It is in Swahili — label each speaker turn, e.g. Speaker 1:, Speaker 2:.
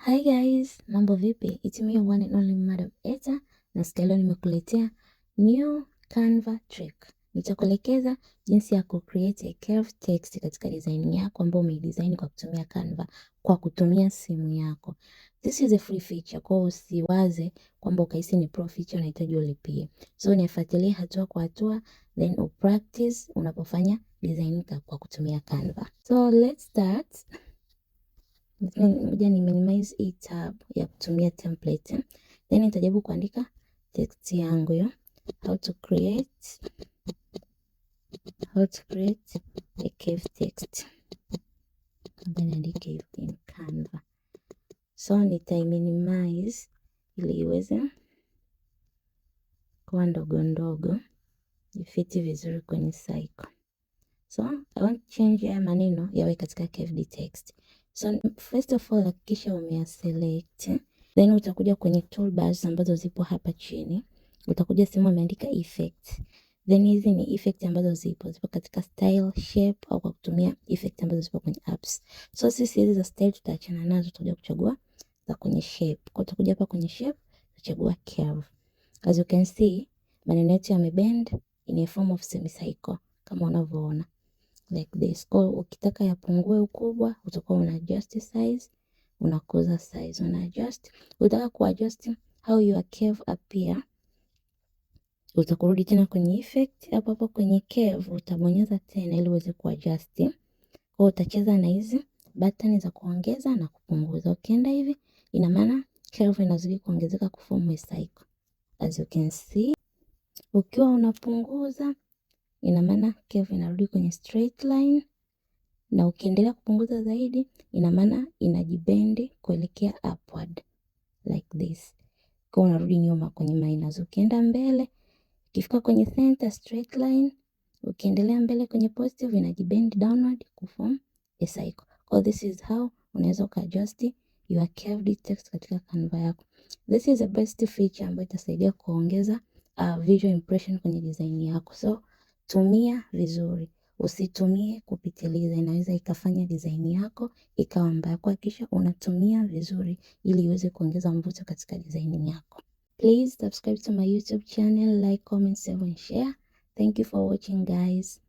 Speaker 1: Hi guys, mambo vipi? It's me one and only Madam Etta na siku leo nimekuletea new Canva trick. Nitakuelekeza jinsi ya kucreate a curved text katika design yako ambayo umeidesign kwa kutumia Canva kwa kutumia simu yako. This is a free feature, kwa usiwaze kwamba ukahisi ni pro feature unahitaji ulipie. So nifuatilie hatua kwa hatua then upractice unapofanya design kwa kutumia Canva. So let's start. Ngoja ni minimize hii tab ya kutumia template. Then nitajaribu kuandika text yangu hiyo. How to create a curved text. Then niandike in Canva. So minimize ili iweze kuwa ndogo ndogo ifiti vizuri kwenye cycle. So I want to change ya maneno yawe katika curved text. So first of all hakikisha umeyaselect, then utakuja kwenye toolbars ambazo zipo hapa chini, utakuja sehemu umeandika effect, then hizi ni effect ambazo zipo katika style, shape au kwa kutumia effect ambazo zipo kwenye apps. So sisi hizi za style tutaachana nazo, tutakuja kuchagua za kwenye shape. Kwa utakuja hapa kwenye shape utachagua curve. As you can see maneno yetu yamebend in a form of semicircle kama unavyoona like this. Kwa ukitaka yapungue ukubwa utakuwa una adjust size, unakuza size, una adjust. Utaka ku adjust how your curve appear, utakurudi tena kwenye effect, hapo hapo kwenye curve utabonyeza tena ili uweze ku adjust. Kwa utacheza na hizi button za kuongeza na kupunguza. Ukienda hivi ina maana curve inazidi kuongezeka kuform a cycle. As you can see, ukiwa unapunguza ina maana curve inarudi kwenye straight line, na ukiendelea kupunguza zaidi ina maana inajibendi kuelekea upward like this. Kwa unarudi nyuma kwenye minus. Ukienda mbele ukifika kwenye center straight line, ukiendelea mbele kwenye positive inajibend downward kuform a cycle. So this is how unaweza adjust your curved text katika Canva yako. This is the best feature ambayo itasaidia kuongeza visual impression kwenye design yako. So tumia vizuri, usitumie kupitiliza, inaweza ikafanya design yako ikawa mbaya. Hakikisha unatumia vizuri ili iweze kuongeza mvuto katika design yako. Please subscribe to my YouTube channel, like, comment, save and share. Thank you for watching guys.